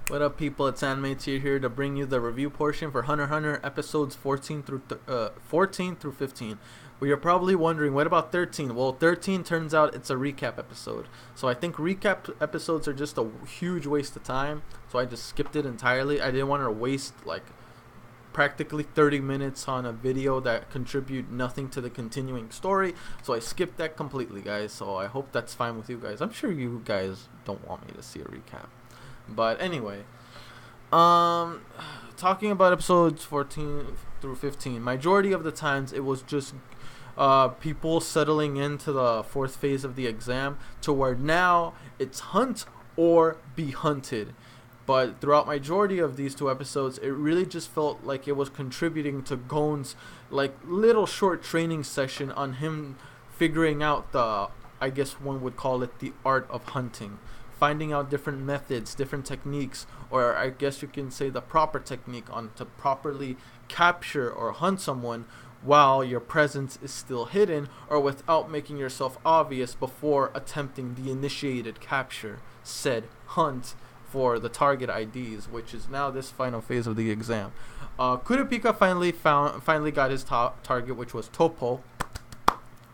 What up, people? It's Animates here to bring you the review portion for Hunter x Hunter episodes 14 through 15. Well, you're probably wondering, what about 13? Well, 13 turns out it's a recap episode. So I think recap episodes are just a huge waste of time. So I just skipped it entirely. I didn't want to waste practically 30 minutes on a video that contribute nothing to the continuing story. So I skipped that completely, guys. So I hope that's fine with you guys. I'm sure you guys don't want me to see a recap. But anyway, talking about episodes 14 through 15, majority of the times it was just people settling into the fourth phase of the exam, to where now it's hunt or be hunted. But throughout majority of these two episodes, it really just felt like it was contributing to Gon's little short training session on him figuring out the, I guess one would call it, the art of hunting. Finding out different methods, different techniques, or I guess you can say the proper technique on to properly capture or hunt someone while your presence is still hidden, or without making yourself obvious before attempting the initiated capture, said hunt, for the target IDs, which is now this final phase of the exam. Kurapika finally got his target, which was Topo.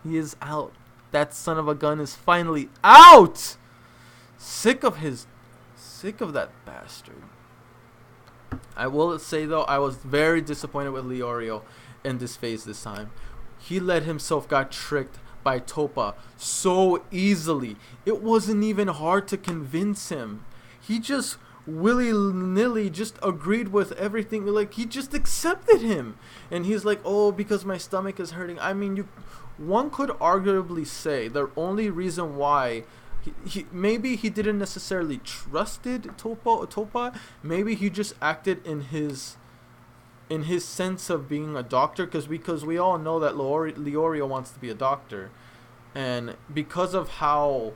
He is out. That son of a gun is finally out! Sick of that bastard. I will say though, I was very disappointed with Leorio in this phase this time. He let himself got tricked by Topa so easily. It wasn't even hard to convince him. He just willy-nilly just agreed with everything. He just accepted him. And he's like, oh, because my stomach is hurting. I mean, one could arguably say the only reason why maybe he didn't necessarily trusted Topa. Maybe he just acted in his sense of being a doctor, because we all know that Leorio wants to be a doctor, and because of how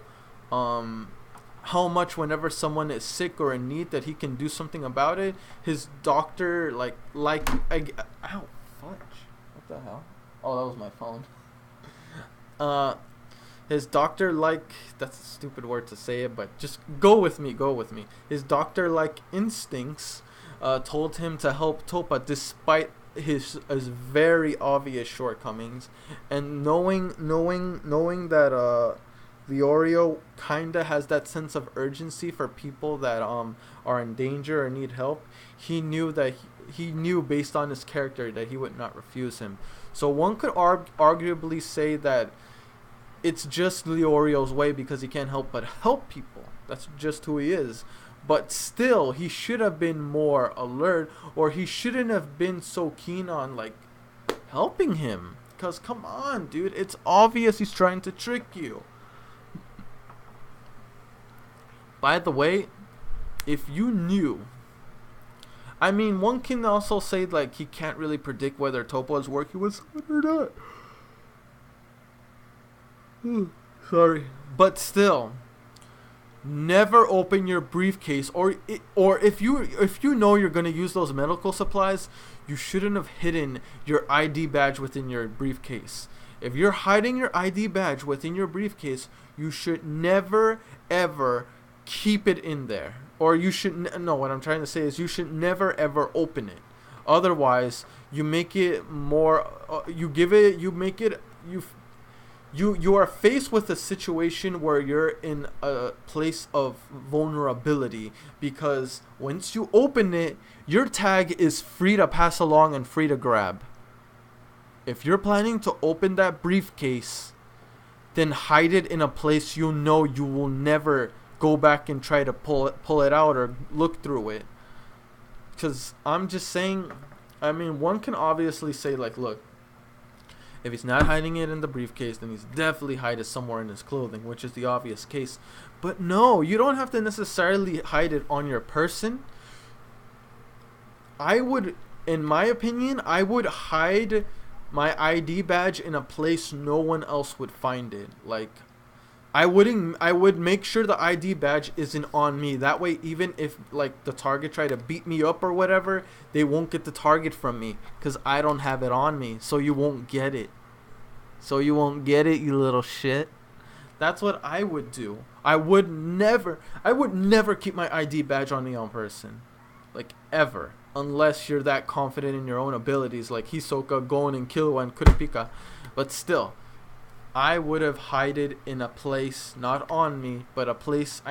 much whenever someone is sick or in need that he can do something about it, his doctor ow, fudge, what the hell? Oh, that was my phone. His doctor, that's a stupid word to say it, but just go with me. His doctor instincts told him to help Topa despite his very obvious shortcomings, and knowing that Leorio kinda has that sense of urgency for people that are in danger or need help. He knew based on his character that he would not refuse him. So one could arguably say that it's just Leorio's way, because he can't help but help people. That's just who he is. But still, he should have been more alert, or he shouldn't have been so keen on helping him. Because come on, dude, it's obvious he's trying to trick you. By the way, if you knew, I mean, one can also say he can't really predict whether Topo is working with someone or not. Sorry, but still, never open your briefcase, or if you know you're gonna use those medical supplies, you shouldn't have hidden your ID badge within your briefcase. If you're hiding your ID badge within your briefcase, you should never ever keep it in there, or you should no. What I'm trying to say is you should never ever open it. Otherwise, you make it more. You are faced with a situation where you're in a place of vulnerability, because once you open it, your tag is free to pass along and free to grab. If you're planning to open that briefcase, then hide it in a place you know you will never go back and try to pull it out or look through it. Because I'm just saying, I mean, one can obviously say look, if he's not hiding it in the briefcase, then he's definitely hiding it somewhere in his clothing, which is the obvious case. But no, you don't have to necessarily hide it on your person. In my opinion, I would hide my ID badge in a place no one else would find it. I would make sure the ID badge isn't on me. That way, even if the target try to beat me up or whatever, they won't get the target from me, because I don't have it on me. So you won't get it. You little shit. That's what I would do. I would never keep my ID badge on a young person, like ever, unless you're that confident in your own abilities, like Hisoka, Gon, and Killua and Kurapika. But still, I would have hid it in a place not on me, but a place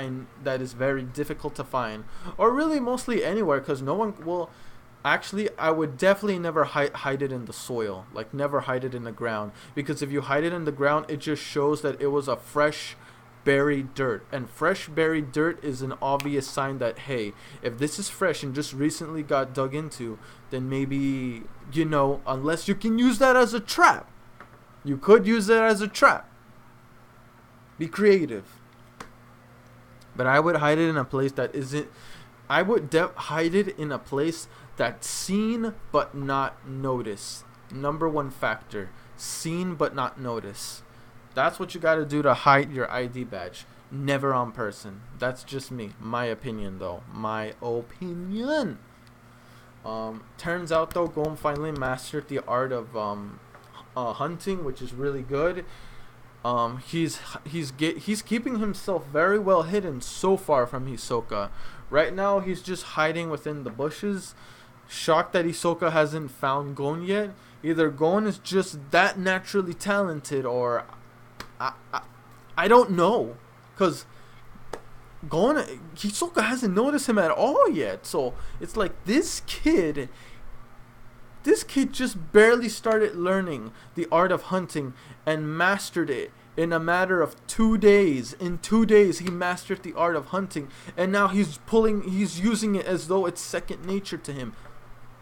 that is very difficult to find, or really mostly anywhere, because no one will. Actually, I would definitely never hide it in the soil, like never hide it in the ground, because if you hide it in the ground, it just shows that it was a fresh buried dirt, and fresh buried dirt is an obvious sign that, hey, if this is fresh and just recently got dug into, then maybe, you know, unless you can use that as a trap. You could use it as a trap. Be creative. But I would hide it in a place that isn't. I would hide it in a place that's seen but not noticed. Number one factor. Seen but not noticed. That's what you gotta do to hide your ID badge. Never on person. That's just me. My opinion, though. My opinion. Turns out, though, Gon finally mastered the art of hunting, which is really good. He's keeping himself very well hidden so far from Hisoka. Right now, he's just hiding within the bushes. Shocked that Hisoka hasn't found Gon yet. Either Gon is just that naturally talented, or I don't know, because Hisoka hasn't noticed him at all yet. So it's like this kid just barely started learning the art of hunting and mastered it in a matter of 2 days. In 2 days, he mastered the art of hunting, and now he's using it as though it's second nature to him.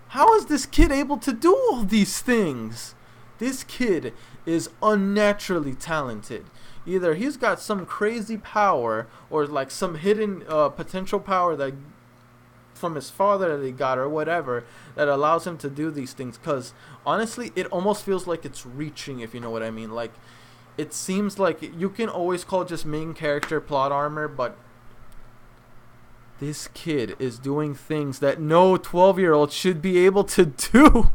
How is this kid able to do all these things? This kid is unnaturally talented. Either he's got some crazy power, or like some hidden potential power that from his father that he got, or whatever, that allows him to do these things. Because honestly, it almost feels like it's reaching, if you know what I mean. Like, it seems like you can always call just main character plot armor, but this kid is doing things that no 12-year-old should be able to do.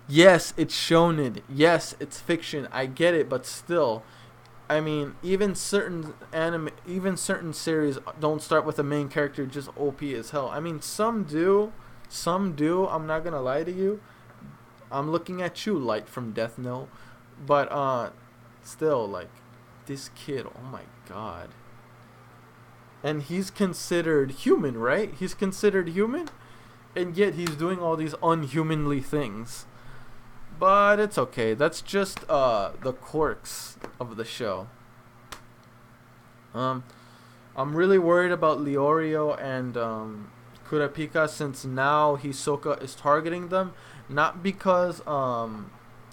Yes, it's shonen. Yes, it's fiction. I get it, but still, I mean, even certain series don't start with a main character just OP as hell. I mean, some do. I'm not gonna lie to you. I'm looking at you, Light from Death Note. But still, like, this kid, oh my god. And he's considered human, right? He's considered human, and yet he's doing all these unhumanly things. But it's okay. That's just the quirks of the show. I'm really worried about Leorio and Kurapika, since now Hisoka is targeting them. Not because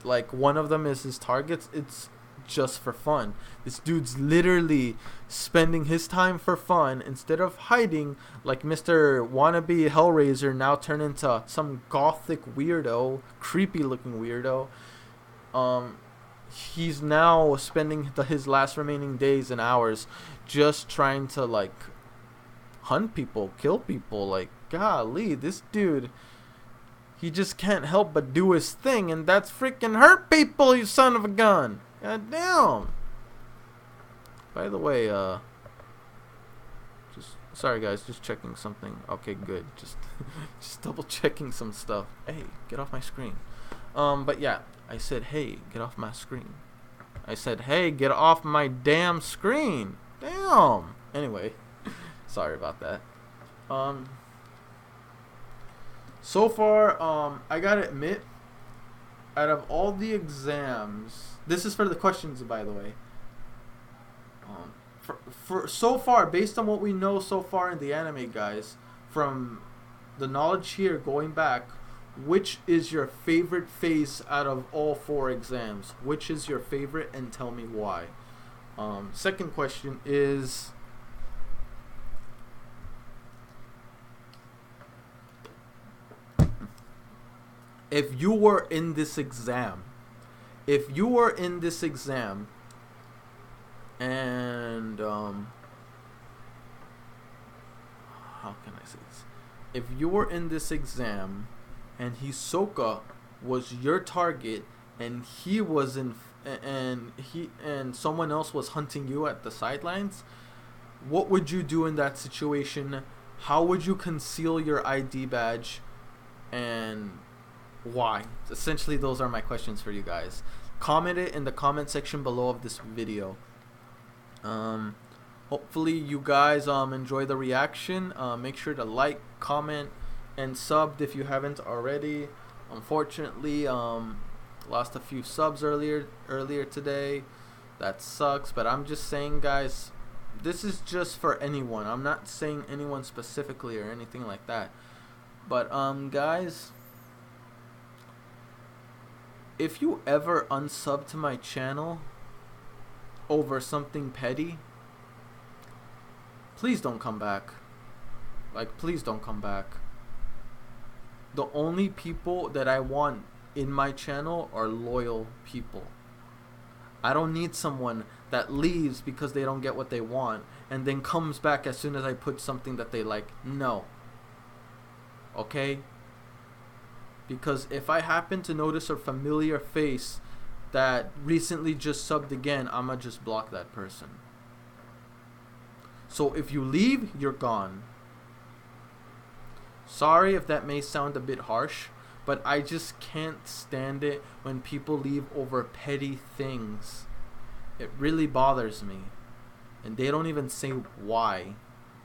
like one of them is his targets. It's just for fun. This dude's literally spending his time for fun instead of hiding like Mr. Wannabe Hellraiser, now turned into some gothic weirdo, creepy looking weirdo. He's now spending his last remaining days and hours just trying to like hunt people, kill people. Like, golly, this dude, he just can't help but do his thing, and that's freaking hurt people, you son of a gun. God damn. By the way, sorry guys, just checking something. Okay, good. Just double checking some stuff. Hey, get off my screen. But yeah, I said, hey, get off my screen. I said, hey, get off my damn screen. Damn. Anyway, sorry about that. So far, I gotta admit, out of all the exams, this is for the questions, by the way. For so far, based on what we know so far in the anime, guys, from the knowledge here going back, which is your favorite phase out of all 4 exams? Which is your favorite, and tell me why? Second question is, if you were in this exam, and how can I say this? If you were in this exam and Hisoka was your target, and he was and someone else was hunting you at the sidelines, what would you do in that situation? How would you conceal your ID badge, and why? Essentially, those are my questions for you guys. Comment it in the comment section below of this video. Hopefully you guys enjoy the reaction. Make sure to like, comment, and sub if you haven't already. Unfortunately, lost a few subs earlier today. That sucks, but I'm just saying, guys, this is just for anyone. I'm not saying anyone specifically or anything like that. But guys, if you ever unsub to my channel over something petty, please don't come back. Like, please don't come back. The only people that I want in my channel are loyal people. I don't need someone that leaves because they don't get what they want and then comes back as soon as I put something that they like. No. Okay? Because if I happen to notice a familiar face that recently just subbed again, I'ma just block that person. So if you leave, you're gone. Sorry if that may sound a bit harsh, but I just can't stand it when people leave over petty things. It really bothers me. And they don't even say why,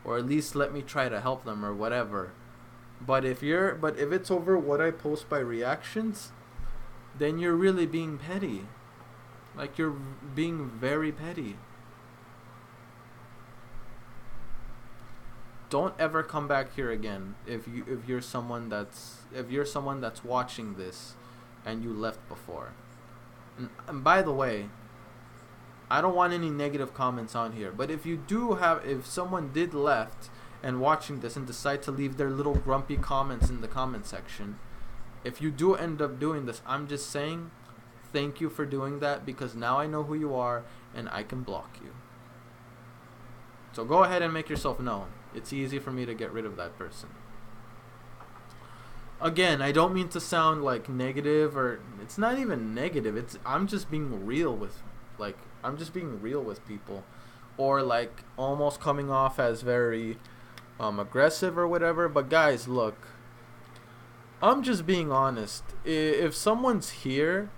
or at least let me try to help them or whatever. But if it's over what I post by reactions, then you're really being petty. Like, you're being very petty. Don't ever come back here again if you're someone that's watching this and you left before. And by the way, I don't want any negative comments on here, but if someone did left and watching this and decide to leave their little grumpy comments in the comment section, if you do end up doing this, I'm just saying thank you for doing that, because now I know who you are and I can block you. So go ahead and make yourself known. It's easy for me to get rid of that person. Again, I don't mean to sound like negative, or it's not even negative. I'm just being real with people, or like almost coming off as very aggressive or whatever. But guys, look, I'm just being honest. If someone's here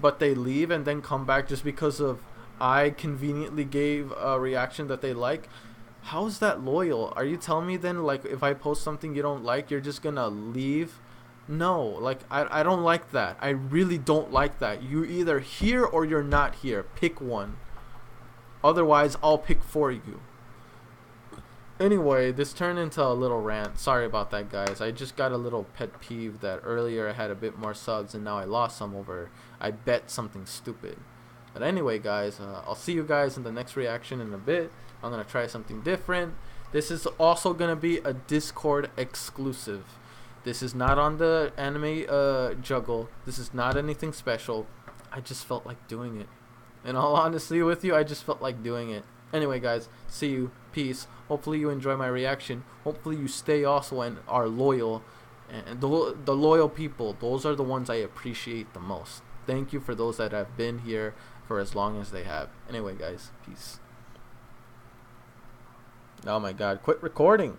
but they leave and then come back just because of I conveniently gave a reaction that they like, how's that loyal? Are you telling me then, like, if I post something you don't like, you're just gonna leave? No, like, I don't like that. I really don't like that. You're either here or you're not here. Pick one. Otherwise, I'll pick for you. Anyway, this turned into a little rant. Sorry about that, guys. I just got a little pet peeve that earlier I had a bit more subs and now I lost some over I bet something stupid. But anyway, guys, I'll see you guys in the next reaction in a bit. I'm going to try something different. This is also going to be a Discord exclusive. This is not on the anime juggle. This is not anything special. I just felt like doing it. In all honesty with you, I just felt like doing it. Anyway, guys, see you. Peace. Hopefully you enjoy my reaction. Hopefully you stay also and are loyal. And the loyal people, those are the ones I appreciate the most. Thank you for those that have been here for as long as they have. Anyway, guys, peace. Oh my god, quit recording.